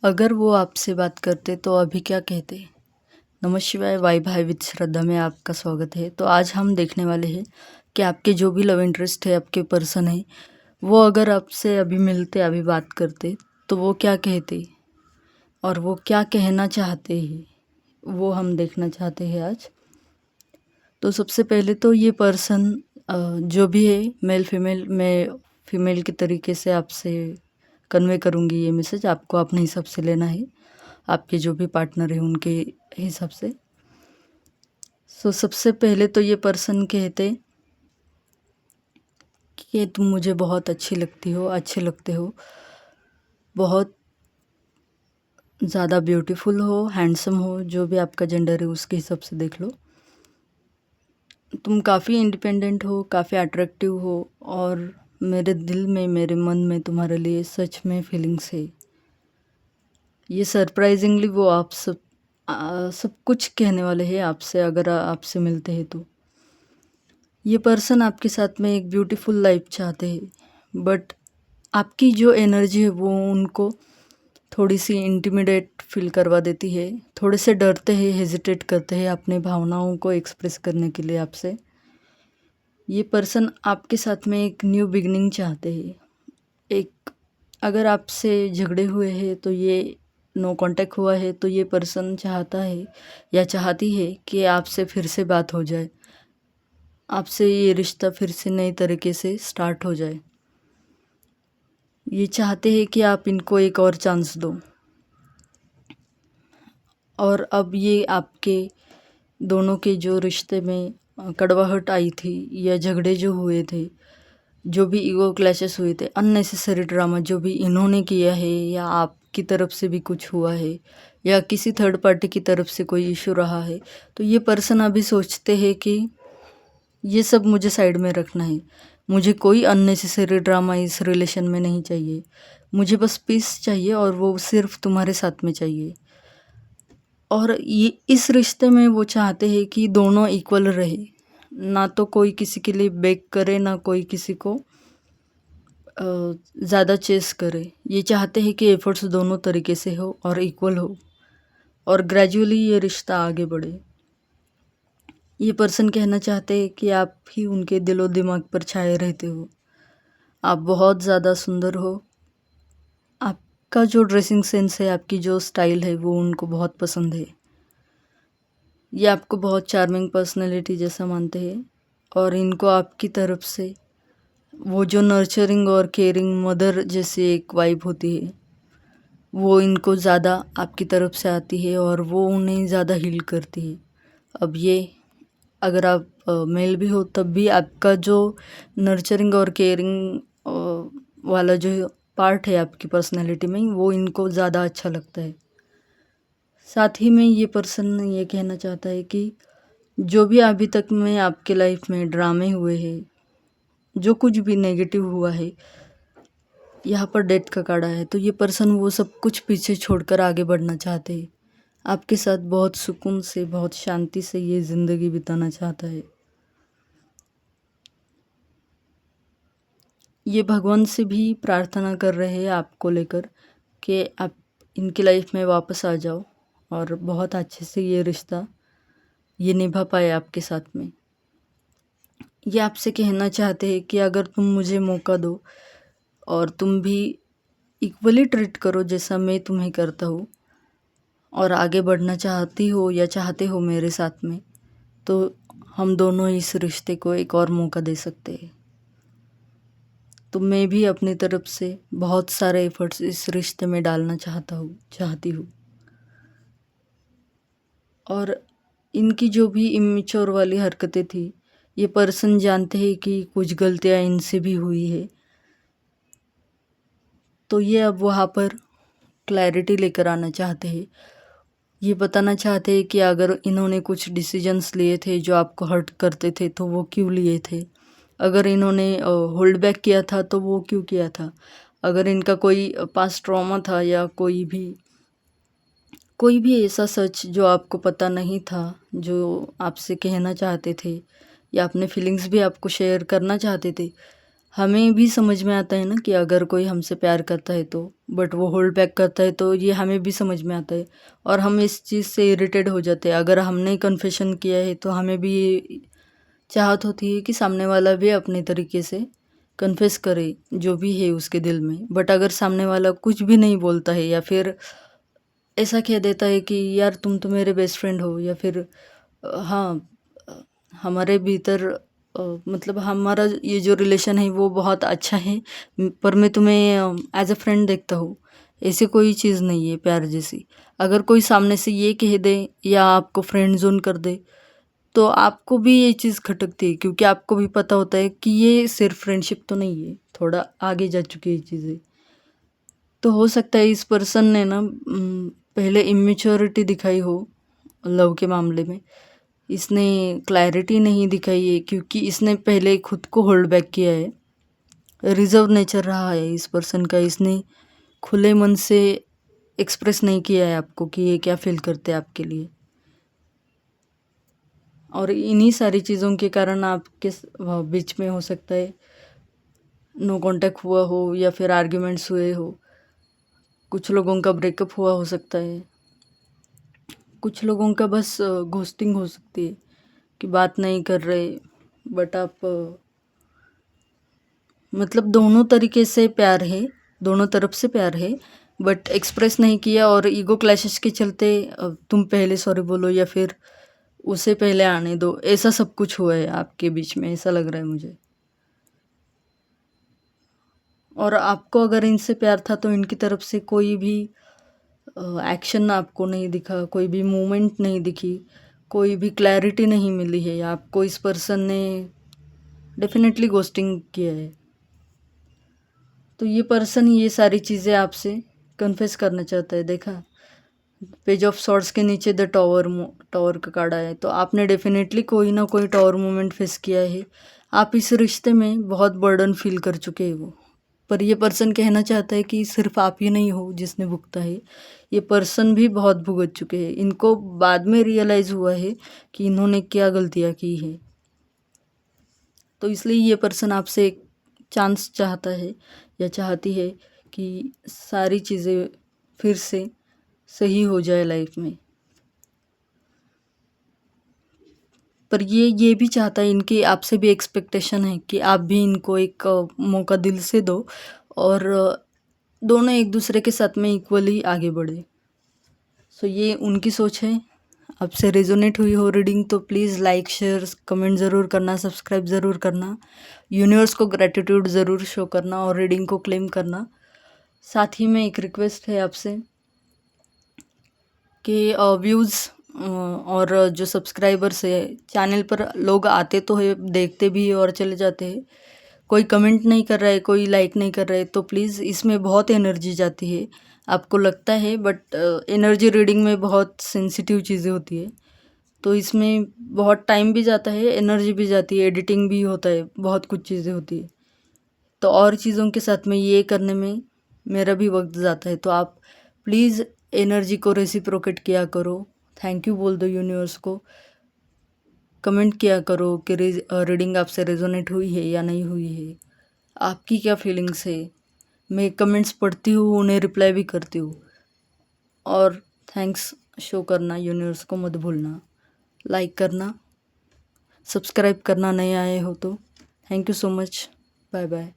अगर वो आपसे बात करते तो अभी क्या कहते। नमः शिवाय, वाई भाई विद श्रद्धा में आपका स्वागत है। तो आज हम देखने वाले हैं कि आपके जो भी लव इंटरेस्ट है, आपके पर्सन है, वो अगर आपसे अभी मिलते, अभी बात करते तो वो क्या कहते और वो क्या कहना चाहते हैं, वो हम देखना चाहते हैं आज। तो सबसे पहले तो ये पर्सन जो भी है, मेल फीमेल, मैं फीमेल के तरीके से आपसे कन्वे करूँगी ये मैसेज। आपको अपने हिसाब से लेना है, आपके जो भी पार्टनर है उनके हिसाब से। सबसे पहले तो ये पर्सन कहते कि तुम मुझे बहुत अच्छी लगती हो, अच्छे लगते हो, बहुत ज़्यादा ब्यूटीफुल हो, हैंडसम हो, जो भी आपका जेंडर है उसके हिसाब से देख लो। तुम काफ़ी इंडिपेंडेंट हो, काफ़ी अट्रैक्टिव हो और मेरे दिल में, मेरे मन में तुम्हारे लिए सच में फीलिंग्स है। ये सरप्राइजिंगली वो आप सब कुछ कहने वाले हैं आपसे अगर आपसे मिलते हैं तो। ये पर्सन आपके साथ में एक ब्यूटीफुल लाइफ चाहते हैं, बट आपकी जो एनर्जी है वो उनको थोड़ी सी इंटिमिडेट फील करवा देती है। थोड़े से डरते हैं, हेजिटेट करते हैं अपने भावनाओं को एक्सप्रेस करने के लिए आपसे। ये पर्सन आपके साथ में एक न्यू बिगनिंग चाहते हैं। एक अगर आपसे झगड़े हुए हैं तो ये नो कांटेक्ट हुआ है तो ये पर्सन चाहता है या चाहती है कि आपसे फिर से बात हो जाए, आपसे ये रिश्ता फिर से नए तरीके से स्टार्ट हो जाए। ये चाहते हैं कि आप इनको एक और चांस दो। और अब ये आपके दोनों के जो रिश्ते में कड़वाहट आई थी या झगड़े जो हुए थे, जो भी ईगो क्लैशेस हुए थे, अननेसेसरी ड्रामा जो भी इन्होंने किया है या आपकी तरफ से भी कुछ हुआ है या किसी थर्ड पार्टी की तरफ से कोई इशू रहा है, तो ये पर्सन अभी सोचते हैं कि ये सब मुझे साइड में रखना है। मुझे कोई अननेसेसरी ड्रामा इस रिलेशन में नहीं चाहिए। मुझे बस पीस चाहिए और वो सिर्फ तुम्हारे साथ में चाहिए। और ये इस रिश्ते में वो चाहते हैं कि दोनों इक्वल रहे, ना तो कोई किसी के लिए बेग करे, ना कोई किसी को ज़्यादा चेस करे। ये चाहते हैं कि एफर्ट्स दोनों तरीके से हो और इक्वल हो और ग्रेजुअली ये रिश्ता आगे बढ़े। ये पर्सन कहना चाहते हैं कि आप ही उनके दिलो दिमाग पर छाए रहते हो। आप बहुत ज़्यादा सुंदर हो। आपका जो ड्रेसिंग सेंस है, आपकी जो स्टाइल है, वो उनको बहुत पसंद है। ये आपको बहुत चार्मिंग पर्सनैलिटी जैसा मानते हैं और इनको आपकी तरफ से वो जो नर्चरिंग और केयरिंग मदर जैसी एक वाइब होती है, वो इनको ज़्यादा आपकी तरफ से आती है और वो उन्हें ज़्यादा हील करती है। अब ये अगर आप मेल भी हो तब भी आपका जो नर्चरिंग और केयरिंग वाला जो पार्ट है आपकी पर्सनैलिटी में, वो इनको ज़्यादा अच्छा लगता है। साथ ही में ये पर्सन ये कहना चाहता है कि जो भी अभी तक में आपके लाइफ में ड्रामे हुए हैं, जो कुछ भी नेगेटिव हुआ है, यहाँ पर डेथ का कार्ड है, तो ये पर्सन वो सब कुछ पीछे छोड़कर आगे बढ़ना चाहते हैं। आपके साथ बहुत सुकून से, बहुत शांति से ये ज़िंदगी बिताना चाहता है। ये भगवान से भी प्रार्थना कर रहे हैं आपको लेकर कि आप इनकी लाइफ में वापस आ जाओ और बहुत अच्छे से ये रिश्ता ये निभा पाए आपके साथ में। ये आपसे कहना चाहते हैं कि अगर तुम मुझे मौका दो और तुम भी इक्वली ट्रीट करो जैसा मैं तुम्हें करता हूँ और आगे बढ़ना चाहती हो या चाहते हो मेरे साथ में, तो हम दोनों इस रिश्ते को एक और मौका दे सकते हैं। तो मैं भी अपनी तरफ से बहुत सारे एफर्ट्स इस रिश्ते में डालना चाहती हूँ। और इनकी जो भी इमेच्योर वाली हरकतें थी, ये पर्सन जानते हैं कि कुछ गलतियाँ इनसे भी हुई है, तो ये अब वहाँ पर क्लैरिटी लेकर आना चाहते हैं। ये बताना चाहते हैं कि अगर इन्होंने कुछ डिसीजंस लिए थे जो आपको हर्ट करते थे तो वो क्यों लिए थे। अगर इन्होंने होल्ड बैक किया था तो वो क्यों किया था। अगर इनका कोई पास्ट ट्रॉमा था या कोई भी ऐसा सच जो आपको पता नहीं था, जो आपसे कहना चाहते थे या अपने फीलिंग्स भी आपको शेयर करना चाहते थे, हमें भी समझ में आता है ना कि अगर कोई हमसे प्यार करता है तो, बट वो होल्ड बैक करता है, तो ये हमें भी समझ में आता है और हम इस चीज़ से इरिटेट हो जाते हैं। अगर हमने कन्फेशन किया है तो हमें भी ये चाहत होती है कि सामने वाला भी अपने तरीके से कन्फेस करे जो भी है उसके दिल में। बट अगर सामने वाला कुछ भी नहीं बोलता है या फिर ऐसा कह देता है कि यार तुम तो मेरे बेस्ट फ्रेंड हो, या फिर हाँ, हमारे भीतर मतलब हमारा ये जो रिलेशन है वो बहुत अच्छा है, पर मैं तुम्हें एज अ फ्रेंड देखता हूँ। ऐसे कोई चीज़ नहीं है प्यार जैसी। अगर कोई सामने से ये कह दे या आपको फ्रेंड जोन कर दे तो आपको भी ये चीज़ खटकती है, क्योंकि आपको भी पता होता है कि ये सिर्फ फ्रेंडशिप तो नहीं है, थोड़ा आगे जा चुकी है चीज़ें। तो हो सकता है इस पर्सन ने ना पहले इमेच्योरिटी दिखाई हो लव के मामले में। इसने क्लैरिटी नहीं दिखाई है क्योंकि इसने पहले खुद को होल्ड बैक किया है। रिजर्व नेचर रहा है इस पर्सन का। इसने खुले मन से एक्सप्रेस नहीं किया है आपको कि ये क्या फील करते हैं आपके लिए। और इन्हीं सारी चीज़ों के कारण आपके बीच में हो सकता है नो कांटेक्ट हुआ हो या फिर आर्ग्यूमेंट्स हुए हो। कुछ लोगों का ब्रेकअप हुआ हो सकता है। कुछ लोगों का बस घोस्टिंग हो सकती है कि बात नहीं कर रहे, बट आप मतलब दोनों तरीके से प्यार है, दोनों तरफ से प्यार है, बट एक्सप्रेस नहीं किया और ईगो क्लैशेस के चलते तुम पहले सॉरी बोलो या फिर उसे पहले आने दो, ऐसा सब कुछ हुआ है आपके बीच में, ऐसा लग रहा है मुझे। और आपको अगर इनसे प्यार था तो इनकी तरफ से कोई भी एक्शन आपको नहीं दिखा, कोई भी मूवमेंट नहीं दिखी, कोई भी क्लैरिटी नहीं मिली है। आपको इस पर्सन ने डेफिनेटली घोस्टिंग किया है। तो ये पर्सन ये सारी चीज़ें आपसे कन्फेस करना चाहता है। देखा पेज ऑफ सॉर्ड्स के नीचे द टावर का कार्ड आया है, तो आपने डेफिनेटली कोई ना कोई टावर मोमेंट फेस किया है। आप इस रिश्ते में बहुत बर्डन फील कर चुके हैं वो। पर ये पर्सन कहना चाहता है कि सिर्फ आप ही नहीं हो जिसने भुगता है, ये पर्सन भी बहुत भुगत चुके हैं। इनको बाद में रियलाइज़ हुआ है कि इन्होंने क्या गलतियाँ की है। तो इसलिए ये पर्सन आपसे एक चांस चाहता है या चाहती है कि सारी चीज़ें फिर से सही हो जाए लाइफ में। पर ये भी चाहता है, इनकी आपसे भी एक्सपेक्टेशन है कि आप भी इनको एक मौका दिल से दो और दोनों एक दूसरे के साथ में इक्वली आगे बढ़े। सो ये उनकी सोच है। आपसे रेजोनेट हुई हो रीडिंग तो प्लीज़ लाइक शेयर कमेंट ज़रूर करना, सब्सक्राइब ज़रूर करना, यूनिवर्स को ग्रैटिट्यूड ज़रूर शो करना और रीडिंग को क्लेम करना। साथ ही में एक रिक्वेस्ट है आपसे कि व्यूज़ और जो सब्सक्राइबर्स है चैनल पर, लोग आते तो है, देखते भी है और चले जाते हैं, कोई कमेंट नहीं कर रहा है, कोई लाइक नहीं कर रहा है, तो प्लीज़ इसमें बहुत एनर्जी जाती है। आपको लगता है बट एनर्जी रीडिंग में बहुत सेंसिटिव चीज़ें होती है, तो इसमें बहुत टाइम भी जाता है, एनर्जी भी जाती है, एडिटिंग भी होता है, बहुत कुछ चीज़ें होती है। तो और चीज़ों के साथ में ये करने में मेरा भी वक्त जाता है। तो आप प्लीज़ एनर्जी को रेसिप्रोकेट किया करो, थैंक यू बोल दो यूनिवर्स को, कमेंट किया करो कि रीडिंग आपसे रेजोनेट हुई है या नहीं हुई है, आपकी क्या फीलिंग्स है। मैं कमेंट्स पढ़ती हूँ, उन्हें रिप्लाई भी करती हूँ। और थैंक्स शो करना यूनिवर्स को मत भूलना, लाइक करना, सब्सक्राइब करना नए आए हो तो। Thank you so much, bye bye.